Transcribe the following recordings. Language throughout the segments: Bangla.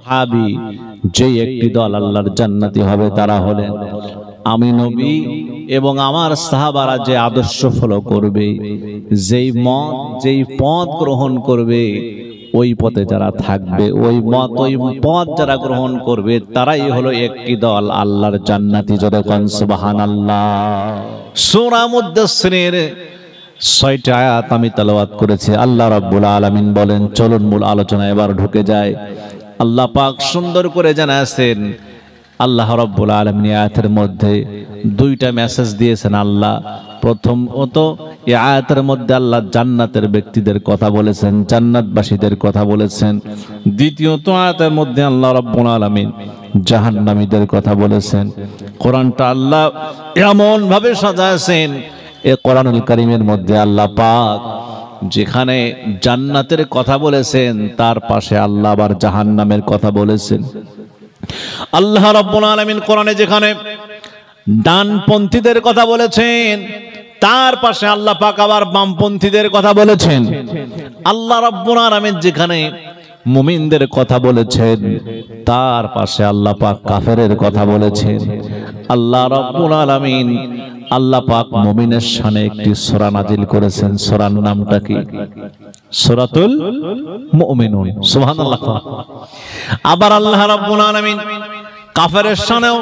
সাহাবী যে একটি দল আল্লাহর জান্নাতি হবে তারা হলেন আমি নবী এবং আমার সাহাবারা যে আদর্শ ফলো করবে, যেই পথ গ্রহণ করবে, ওই পথে যারা থাকবে, ওই পথ যারা গ্রহণ করবে তারাই হলো একটি দল আল্লাহর জান্নাতি। যখন সুবহানাল্লাহ। সূরা মুদাসসিরের ৬টি আয়াত আমি তেলাওয়াত করেছি। আল্লাহ রাব্বুল আলামিন বলেন, চলুন মূল আলোচনা এবার ঢুকে যায়। আল্লাহ পাক সুন্দর করে জানাচ্ছেন, আল্লাহ রাব্বুল আলামিন আয়াতের মধ্যে দুইটা মেসেজ দিয়েছেন। আল্লাহ প্রথমত এই আয়াতের মধ্যে আল্লাহ জান্নাতের ব্যক্তিদের কথা বলেছেন, জান্নাতবাসীদের কথা বলেছেন। দ্বিতীয়ত আয়াতের মধ্যে আল্লাহ রাব্বুল আলামিন জাহান্নামীদের কথা বলেছেন। কোরআনটা আল্লাহ এমন ভাবে সাজাছেন, এই কোরআনুল কারীমের মধ্যে আল্লাহ পাক যেখানে জান্নাতের কথা বলেছেন তার পাশে আল্লাহ আবার জাহান্নামের কথা বলেছেন। আল্লাহ রাব্বুল আলামিন কোরআনে যেখানে ডানপন্থীদের কথা বলেছেন তার পাশে আল্লাহ পাক আবার বামপন্থীদের কথা বলেছেন। আল্লাহ রাব্বুল আলামিন যেখানে মুমিনদের কথা বলেছেন তার পাশে আল্লাহ পাক কাফেরের কথা বলেছেন। আল্লাহ রাব্বুল আলামিন আল্লাহ পাক মুমিনের শানে একটি সূরা নাজিল করেছেন। সূরার নামটা কি? সূরাতুল মুমিনুন। সুবহানাল্লাহ। আবার আল্লাহ রাব্বুল আলামিন কাফেরের শানেও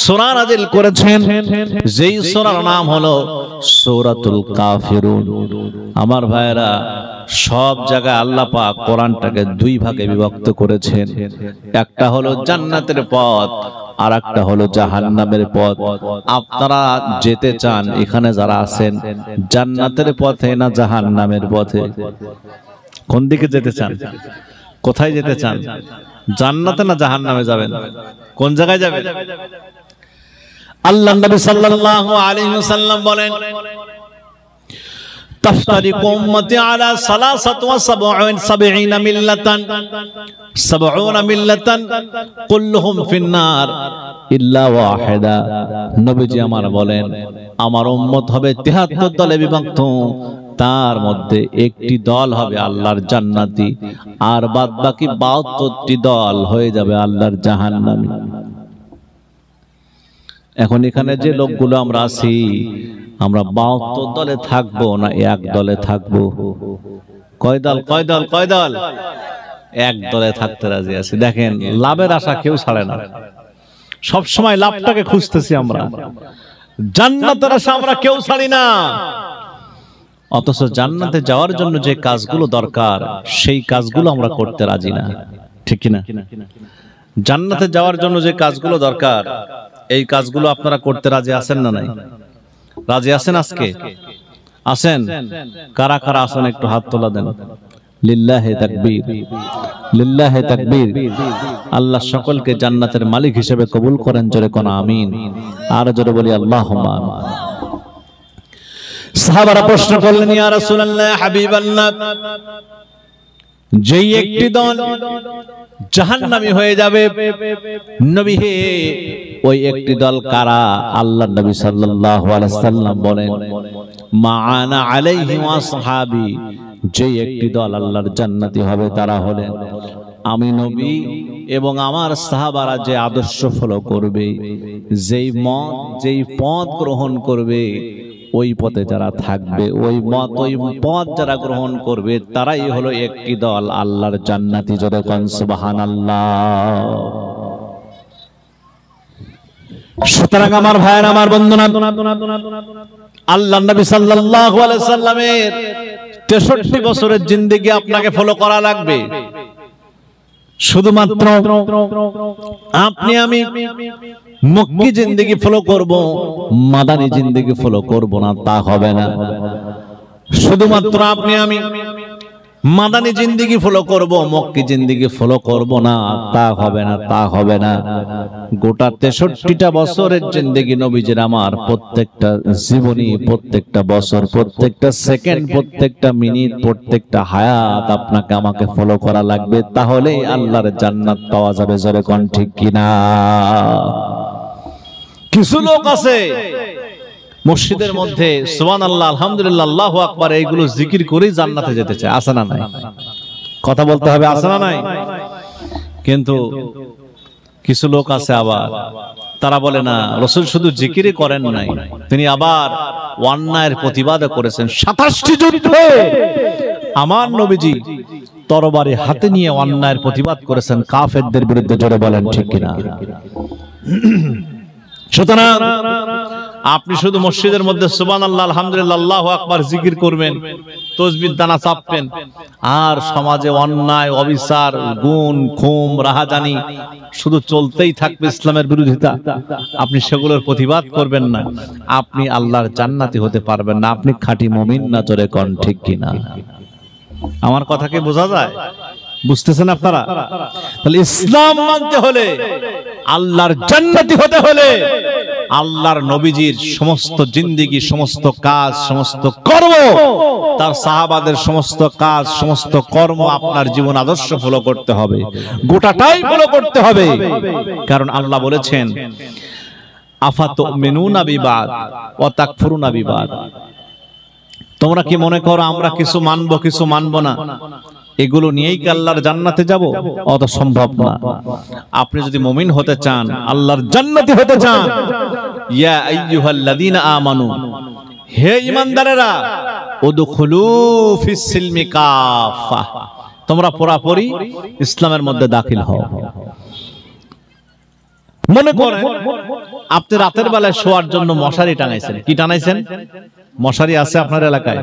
সূরা নাজিল করেছেন, যেই সূরার নাম হলো সূরাতুল কাফিরুন। আমার ভাইরা, সব জায়গায় আল্লাহ পাক কোরআনটাকে দুই ভাগে বিভক্ত করেছেন। একটা হলো জান্নাতের পথ আর একটা হলো জাহান্নামের পথ। আপনারা যেতে চান, এখানে যারা আছেন, জান্নাতের পথে না জাহান্নামের পথে? কোন দিকে যেতে চান? কোথায় যেতে চান? জান্নাতে না জাহান্নামে যাবেন? কোন জায়গায় যাবেন? আল্লাহর নবী সাল্লাল্লাহু আলাইহি ওয়াসাল্লাম বলেন, تفترق أمتي على 73 ملة كلهم في النار إلا واحدة। নবীজি আমার বলেন, আমার উম্মত হবে 73 দলে বিভক্ত, তার মধ্যে একটি দল হবে আল্লাহর জান্নাতি আর বাদ বাকি 72টি দল হয়ে যাবে আল্লাহর জাহান্নামী। এখন এখানে যে লোকগুলো আমরা আছি, আমরা 72 দলে থাকবো না এক দলে থাকবো? কয় দল? কয় দল? কয় দল? এক দলে থাকতে রাজি আছি। দেখেন, লাভের আশা কেউ ছাড়ে না, সব সময় লাভটাকে খুঁজতেছি আমরা। জান্নাতের আশা আমরা কেউ ছাড়ি না। অথচ জান্নাতে যাওয়ার জন্য যে কাজগুলো দরকার সেই কাজগুলো আমরা করতে রাজি না, ঠিক কিনা? জান্নাতে যাওয়ার জন্য যে কাজগুলো দরকার এই কাজগুলো আপনারা করতে রাজি আছেন না নাই? রাজি আছেন? আজকে আছেন? কারা কারা আছেন একটু হাত তোলা দেন। লিল্লাহি তাকবীর, লিল্লাহি তাকবীর। আল্লাহ সকলকে জান্নাতের মালিক হিসেবে কবুল করেন। জোরে কোন আমিন। আর জোরে বলি আল্লাহুম্মা আমিন। সাহাবারা প্রশ্ন করলেন, ইয়া রাসূলুল্লাহ, হাবিবাল্লাহ, যেই একটি দল জাহান্নামী হয়ে যাবে, নবী হে, ওই একটি দল কারা? আল্লাহর নবী সাল্লাল্লাহু আলাইহি সাল্লাম বলেন, মা আনা আলাইহি ওয়া সাহাবী, যেই একটি দল আল্লাহর জান্নাতি হবে তারা হলেন আমি নবী এবং আমার সাহাবারা যে আদর্শ ফলো করবে, যেই পথ গ্রহণ করবে, ওই পথে যারা থাকবে, ওই পথ যারা গ্রহণ করবে তারাই হলো একটি দল আল্লাহর জান্নাতি। যখন সুবহানাল্লাহ। সুতরাং আমার ভাইয়ের, আমার বন্ধুরা, আল্লাহর নবী সাল্লাল্লাহু আলাইহি সাল্লামের 63 বছরের জিন্দেগি আপনাকে ফলো করা লাগবে। শুধুমাত্র আপনি আমি মক্কি জিন্দেগি ফলো করব, মাদানী জিন্দেগি ফলো করব না, তা হবে না। শুধুমাত্র আপনি আমি মাদানী জিন্দেগি ফলো করব, মক্কি জিন্দেগি ফলো করব না, তা হবে না, তা হবে না। গোটা 63টা বছরের জিন্দেগি নবীজির আমার প্রত্যেকটা জীবনী, প্রত্যেকটা বছর, প্রত্যেকটা সেকেন্ড, প্রত্যেকটা মিনিট, প্রত্যেকটা হায়াত আপনাকে আমাকে ফলো করা লাগবে। তাহলেই আল্লাহর জান্নাত পাওয়া যাবে। জোরে কোন ঠিক কিনা? কিছু লোক আছে মসজিদের মধ্যে সুবহানাল্লাহ, আলহামদুলিল্লাহ, আল্লাহু আকবার এইগুলো জিকির করেই জান্নাতে যেতে চায়। আছে না নাই? কথা বলতে হবে, আছে না নাই? কিন্তু কিছু লোক আছে আবার তারা বলে না, রাসূল শুধু জিকিরই করেন নাই, তিনি আবার অন্যায়ের প্রতিবাদ করেছেন। 27টি যুদ্ধে আমার নবীজি তরবারি হাতে নিয়ে অন্যায়ের প্রতিবাদ করেছেন কাফেরদের বিরুদ্ধে। জোরে বলেন ঠিক কিনা? সুতরাং আপনি শুধু মসজিদের মধ্যে সুবহানাল্লাহ, আলহামদুলিল্লাহ, আল্লাহু আকবার জিকির করবেন, তাসবিহ দানা চাপবেন, আর সমাজে অন্যায়, অবিচার, গুণ, খুম, রাহাজানি শুধু চলতেই থাকবে, ইসলামের বিরোধিতা, আপনি সেগুলোর প্রতিবাদ করবেন না, আপনি আল্লাহর জান্নাতি হতে পারবেন না। আপনি খাঁটি মুমিন না? জোরে কোন ঠিক কিনা? আমার কথা কি বোঝা যায়? বুঝতেছেন আপনারা? তাহলে ইসলাম মানতে হলে, আল্লাহর জান্নাতি হতে হলে, আল্লাহর নবীজির সমস্ত জিন্দেগি, সমস্ত কাজ, সমস্ত কর্ম, তার সাহাবাদের সমস্ত কাজ, সমস্ত কর্ম আপনার জীবন আদর্শ ফলো করতে হবে, গোটাটাই ফলো করতে হবে। কারণ আল্লাহ বলেছেন, আফাতুমিনুনা বিবাদ ওয়া তাকফুরুনা বিবাদ। তোমরা কি মনে করো আমরা কিছু মানবো কিছু মানবো না, এগুলো নিয়েই কি আল্লাহর জান্নাতে যাব? অত সম্ভব না। আপনি যদি মুমিন হতে চান, আল্লাহর জান্নাতি হতে চান, ইয়া আইয়ুহাল্লাযীনা আমানু, হে ঈমানদারেরা, উদখুলু ফিস সিলমি কাফা, তোমরা পুরোপুরি ইসলামের মধ্যে দাখিল হও। মনে করেন আপনি রাতের বেলায় শোয়ার জন্য মশারি টানাইছেন। কি টানাইছেন? মশারি আছে আপনার এলাকায়?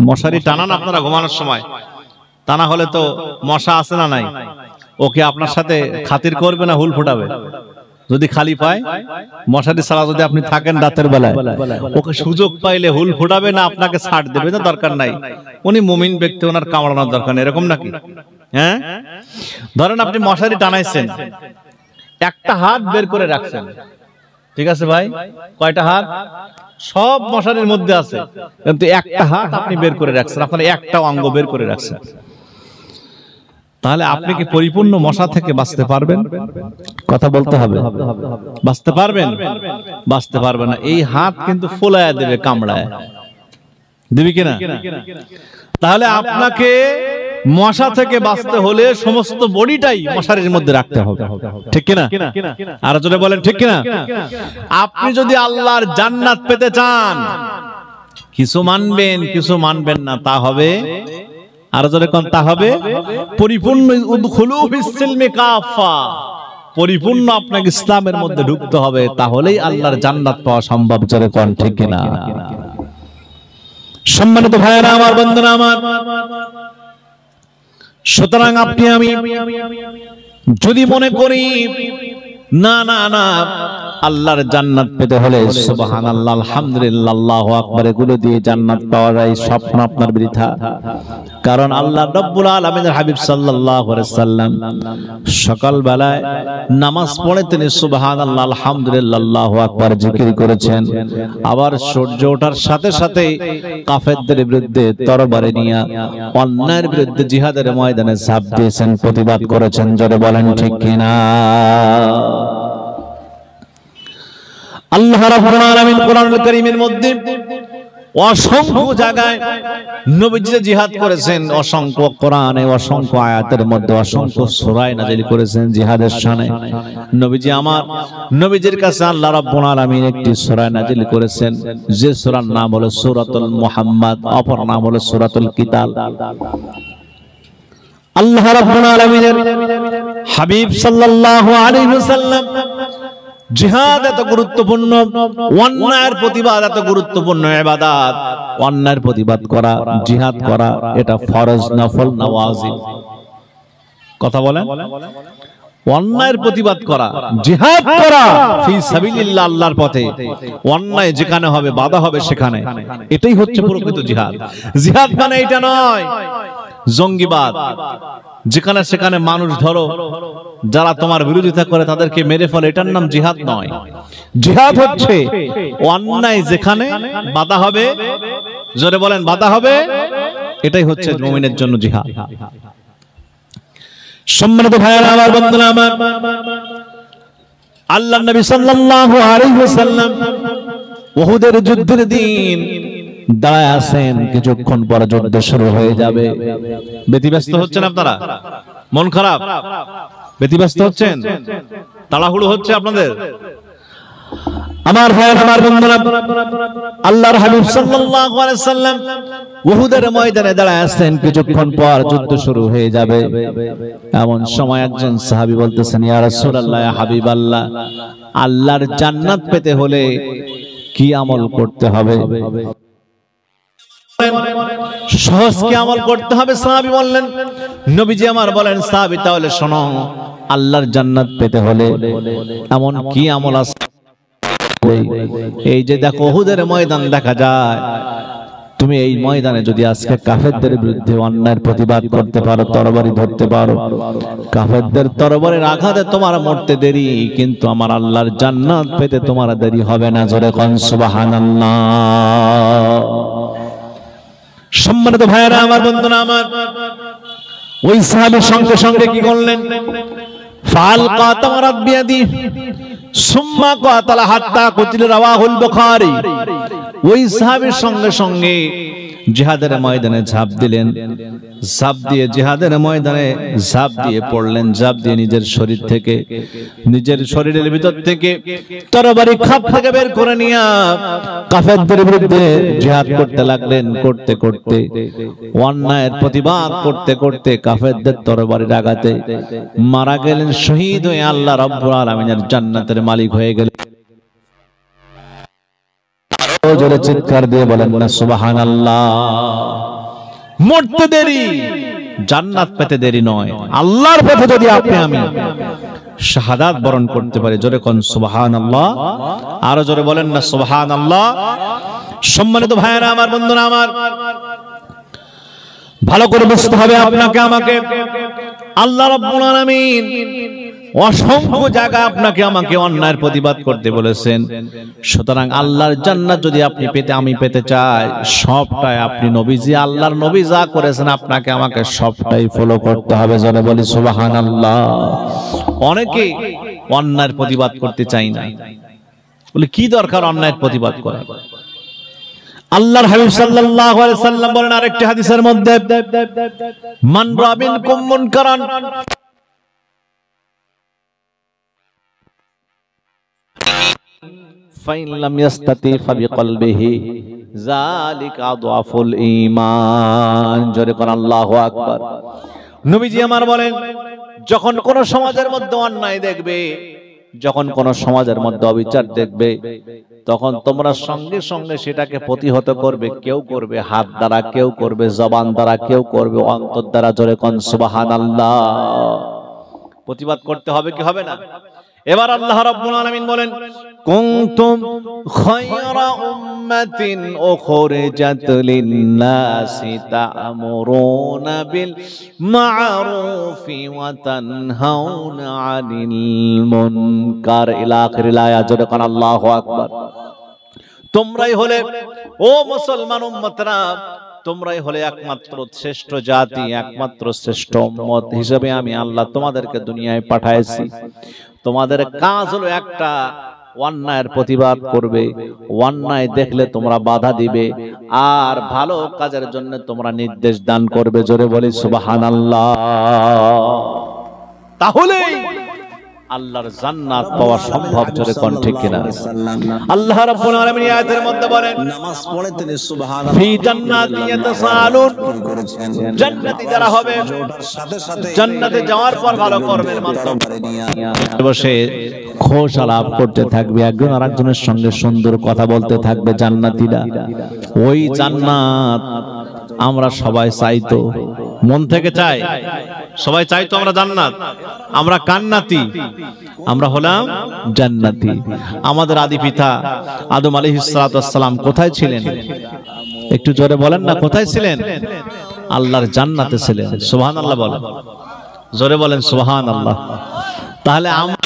মশারি টানান আপনারা ঘুমানোর সময়? তা না হলে তো মশা আছে না নাই, ওকে আপনার সাথে খাতির করবে না হুল ফোটাবে? যদি খালি পায়, মশারি ছাড়া যদি আপনি থাকেন রাতের বেলায়, ওকে সুযোগ পাইলে হুল ফোটাবে না আপনাকে ছাড় দেবে না, দরকার নাই, উনি মুমিন ব্যক্তি, ওনার কামড়ানোর দরকার নেই, এরকম নাকি? হ্যাঁ, ধরেন আপনি মশারি টানাইছেন, একটা হাত বের করে রাখছেন, ঠিক আছে ভাই? কয়টা হাত? সব মশারির মধ্যে আছে, কিন্তু একটা হাত আপনি বের করে রাখছেন, আপনার একটা অঙ্গ বের করে রাখছেন। তাহলে আপনি কি পরিপূর্ণ মশা থেকে বাঁচতে পারবেন? কথা বলতে হবে। বাঁচতে পারবেন? বাঁচতে পারবেন না। এই হাত কিন্তু ফোলায়া দেবে, কামড়ায় দেবে কিনা? তাহলে আপনাকে মশা থেকে বাঁচতে হলে সমস্ত বডিটাই মশারির মধ্যে রাখতে হবে, ঠিক কিনা? আর জোরে বলেন ঠিক কিনা? আপনি যদি আল্লাহর জান্নাত পেতে চান, কিছু মানবেন কিছু মানবেন না, তা হবে, আর জোরে কোন তা হবে, পরিপূর্ণ উদখুলু ফিস সিলমি কাফা, পরিপূর্ণ আপনাকে ইসলামের মধ্যে ঢুকতে হবে, তাহলেই আল্লাহর জান্নাত পাওয়া সম্ভব। জোরে কোন ঠিক কিনা? সম্মানিত ভাইয়েরা আমার, বন্ধুরা আমার, সুতরাং আপনি আমি যদি মনে করি না না না, আল্লাহর জান্নাত পেতে হলে সুবহানাল্লাহ, আলহামদুলিল্লাহ, আল্লাহু আকবার, এগুলো দিয়ে জান্নাত পাওয়া যায়, স্বপ্ন আপনার বৃথা। কারণ আল্লাহ রাব্বুল আলামিনের হাবিব সাল্লাল্লাহু আলাইহি সাল্লাম সকাল বেলায় নামাজ পড়ে তিনি সুবহানাল্লাহ, আলহামদুলিল্লাহ, আল্লাহু আকবার জিকির করেছেন। আবার সূর্য ওঠার সাথে সাথে কাফেরদের বিরুদ্ধে তরবারি নিয়ে অন্যায়ের বিরুদ্ধে জিহাদের ময়দানে ঝাঁপ দিয়েছেন, প্রতিবাদ করেছেন। জোরে বলেন ঠিক কিনা? আল্লাহ রাব্বুল আলামিন কোরআনুল কারীমের মধ্যে অসংখ্য জায়গায় নবীজি জিহাদ করেছেন, অসংখ্য কোরআনে অসংখ্য আয়াতের মধ্যে অসংখ্য সূরা নাযিল করেছেন জিহাদের শানে। নবীজি আমার, নবীজির কাছে আল্লাহ রাব্বুল আলামিন একটি সূরা নাযিল করেছেন, যে সূরার নাম হলো সূরাতুল মুহাম্মাদ, অপর নাম হলো সূরাতুল কিতাল। আল্লাহ রাব্বুল আলামিনের হাবিব সাল্লাল্লাহু আলাইহি ওয়াসাল্লাম জিহাদ এত গুরুত্বপূর্ণ, অন্যায়ের প্রতিবাদ এত গুরুত্বপূর্ণ ইবাদত, অন্যায়ের প্রতিবাদ করা, জিহাদ করা, এটা ফরজ, নফল না ওয়াজিব? কথা বলেন। অন্যায়ের প্রতিবাদ করা, জিহাদ করা ফি সাবিলিল্লাহ, আল্লাহর পথে, অন্যায় যেখানে হবে, বাধা হবে সেখানে, এটাই হচ্ছে প্রকৃত জিহাদ। জিহাদ মানে এটা নয় জঙ্গিবাদ, যেখানে সেখানে মানুষ ধরো, যারা তোমার বিরোধিতা করে তাদেরকে মেরে ফেলে, এটার নাম জিহাদ নয়। জিহাদ হচ্ছে অন্যায় যেখানে বাধা হবে, জোরে বলেন বাধা হবে, এটাই হচ্ছে মুমিনের জন্য জিহাদ। সম্মানিত ভাইয়েরা আমার, বন্ধুরা আমার, আল্লাহর নবী সাল্লাল্লাহু আলাইহি ওয়াসাল্লাম উহুদের যুদ্ধের দিন দাঁড়ায় আছেন, কিছুক্ষণ পর যুদ্ধ শুরু হয়ে যাবে। ব্যতিব্যস্ত হচ্ছেন আপনারা? মন খারাপ? ব্যতিব্যস্ত হচ্ছেন, তাড়াহুড়ো হচ্ছে আপনাদের। আমার ভাইয়ের, আমার বন্ধুরা, আল্লাহর হাবিব সাল্লাল্লাহু আলাইহি সাল্লাম উহুদের ময়দানে দাঁড়ায় আছেন। কিছুক্ষণ পর যুদ্ধ শুরু হয়ে যাবে। এমন সময় একজন সাহাবী বলতেছেন, ইয়া রাসূলুল্লাহ, ইয়া হাবিবাল্লাহ, আল্লাহর জান্নাত পেতে হলে কি আমল করতে হবে? সহজ কি আমল করতে হবে? সাহাবী বললেন, নবীজি আমার বলেন, সাহাবী তাহলে শোনো, আল্লাহর জান্নাত পেতে হলে এমন কি আমল আছে? এই যে দেখো উহুদের ময়দান দেখা যায়, তুমি এই ময়দানে যদি আজকে কাফেরদের বিরুদ্ধে অন্যায়ের প্রতিবাদ করতে পারো, তরবারি ধরতে পারো, কাফেরদের তরবারির আঘাতে তোমার মরতে দেরি, কিন্তু আমার আল্লাহর জান্নাত পেতে তোমার দেরি হবে না। জোরে কোন সুবহানাল্লাহ। সম্মানিত ভাইয়েরা, আমার বন্ধুরা, আমার ওই সাহাবীর সঙ্গে সঙ্গে কি করলেন? ফালকা তামারাত বিয়াদি সুম্মা কাতালা হাত্তা কুতিল, রাওয়াহুল বুখারী। ওই সাহাবীর সঙ্গে সঙ্গে জিহাদের ময়দানে ঝাঁপ দিলেন, ঝাঁপ দিয়ে জিহাদের ময়দানে ঝাঁপ দিয়ে পড়লেন, ঝাঁপ দিয়ে নিজের শরীর থেকে, নিজের শরীরের ভিতর থেকে তরবারি খাপ থেকে বের করে নিয়ে কাফেরদের বিরুদ্ধে জিহাদ করতে লাগলেন। করতে করতে, অন্যায়ের প্রতিবাদ করতে করতে কাফেরদের তরবারির আঘাতে মারা গেলেন, শহীদ হয়ে আল্লাহ রাব্বুল আলামিনের জান্নাতের মালিক হয়ে গেলেন। জোরে চিৎকার দিয়ে বলেন না সুবহানাল্লাহ। মরতে দেরি, জান্নাত পেতে দেরি নয়। আল্লাহর পথে যদি আপনি আমি শাহাদাত বরণ করতে পারি, জোরে কোন সুবহানাল্লাহ। আরো জোরে বলেন না সুবহানাল্লাহ। সম্মানিত ভাইয়েরা, আমার বন্ধুরা, আমার ভালো করে বুঝতে হবে আপনাকে আমাকে, আল্লাহ রাব্বুল আলামিন অসংখ্য জায়গা আপনাকে আমাকে অন্যায়ের প্রতিবাদ করতে বলেছেন। সুতরাং আল্লাহর জান্নাত যদি আপনি পেতে, আমি পেতে চাই, সবটাই আপনি নবীজি, আল্লাহর নবী যা করেছেন আপনাকে আমাকে সবটাই ফলো করতে হবে। জনে বলি সুবহানাল্লাহ। অনেকে অন্যায়ের প্রতিবাদ করতে চাই না, বলে কি দরকার অন্যায়ের প্রতিবাদ করা? আল্লাহর হাবিব সাল্লাল্লাহু আলাইহি সাল্লাম বলেন আরেকটি হাদিসের মধ্যে, মান রাবিনকুম মুনকারান ফাইন লাম ইয়াস্তাতি ফাবিকলবিহি যালিকা আদওয়াফুল ঈমান। জোরে কোন আল্লাহু আকবার। নবীজি আমার বলেন, যখন কোন সমাজের মধ্যে অন্যায় দেখবে, যখন কোন সমাজের মধ্যে অবিচার দেখবে, তখন তোমরা সঙ্গে সঙ্গে সেটাকে প্রতিহত করবে। কেউ করবে হাত দ্বারা, কেউ করবে জবান দ্বারা, কেউ করবে অন্তর দ্বারা। জোরে কোন সুবহানাল্লাহ। প্রতিবাদ করতে হবে কি হবে না? এবার আল্লাহ রাব্বুল আলামিন বলেন, কুনতুম খায়রা উম্মাতিন উখরিজাত লিন-নাসি তা'মুরুনা বিল মা'রুফি ওয়া তানহাউনা 'আনিল মুনকার, ইলা আখিরিল আয়াত। জোরে কোন আল্লাহু আকবার। তোমরাই হলে, ও মুসলমান উম্মতরা, তোমরাই হলে একমাত্র শ্রেষ্ঠ জাতি, একমাত্র শ্রেষ্ঠ উম্মত হিসেবে আমি আল্লাহ তোমাদেরকে দুনিয়ায় পাঠাইছি। তোমাদের কাজ হলো একটা, অন্যায়ের প্রতিবাদ করবে, অন্যায় দেখলে তোমরা বাধা দিবে, আর ভালো কাজের জন্য তোমরা নির্দেশ দান করবে। জোরে বলি সুবহানাল্লাহ। তাহলে আল্লাহর জান্নাত পাওয়া সম্ভব। জোরে কোন ঠিক কিনা? আল্লাহ রাব্বুল আলামিন আয়াতের মধ্যে বলেন, নামাজ পড়ে তিনি সুবহানাল্লাহ, ফি জান্নাতি ইয়াতাসালুন, জান্নাতি যারা হবে, জান্নাতে যাওয়ার পর ভালো কর্মের মাধ্যমে বসে খোশ আলাপ করতে থাকবে, একজন আরেকজনের সঙ্গে সুন্দর কথা বলতে থাকবে জান্নাতীরা। ওই জান্নাত আমরা সবাই চাই, তো মন থেকে চাই, সবাই চাই তো আমরা জান্নাত। আমরা কান্নাতি, আমরা হলাম জান্নাতি। আমাদের আদি পিতা আদম আলাইহিস সালাতু ওয়াস সালাম কোথায় ছিলেন? একটু জোরে বলেন না, কোথায় ছিলেন? আল্লাহর জান্নাতে ছিলেন। সুবহানাল্লাহ বলেন, জোরে বলেন সুবহানাল্লাহ। তাহলে আমরা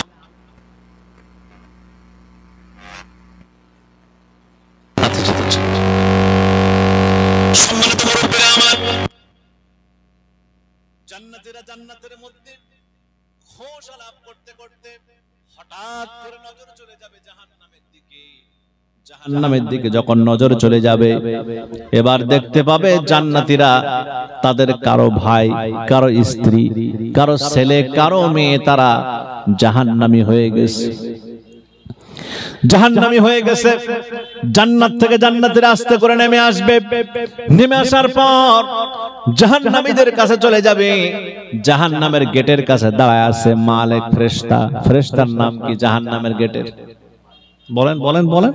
জান্নাতীরা জান্নাতের মধ্যে খোশ আলাপ করতে করতে হঠাৎ করে নজর চলে যাবে জাহান্নামের দিকে। জাহান্নামের দিকে যখন নজর চলে যাবে, এবার দেখতে পাবে জান্নাতীরা তাদের কারো ভাই, কারো স্ত্রী, কারো ছেলে, কারো মেয়ে তারা জাহান্নামী হয়ে গেছে। জাহান্নামী হয়ে গেছে। জান্নাত থেকে জান্নাতীরা আস্তে করে নেমে আসবে। নেমে আসার পর জাহান্নামীদের কাছে চলে যাবে। জাহান্নামের গেটের কাছে দাঁড়ায় আছে মালিক ফেরেশতা। ফেরেশতার নাম কি জাহান্নামের গেটের? বলেন বলেন বলেন।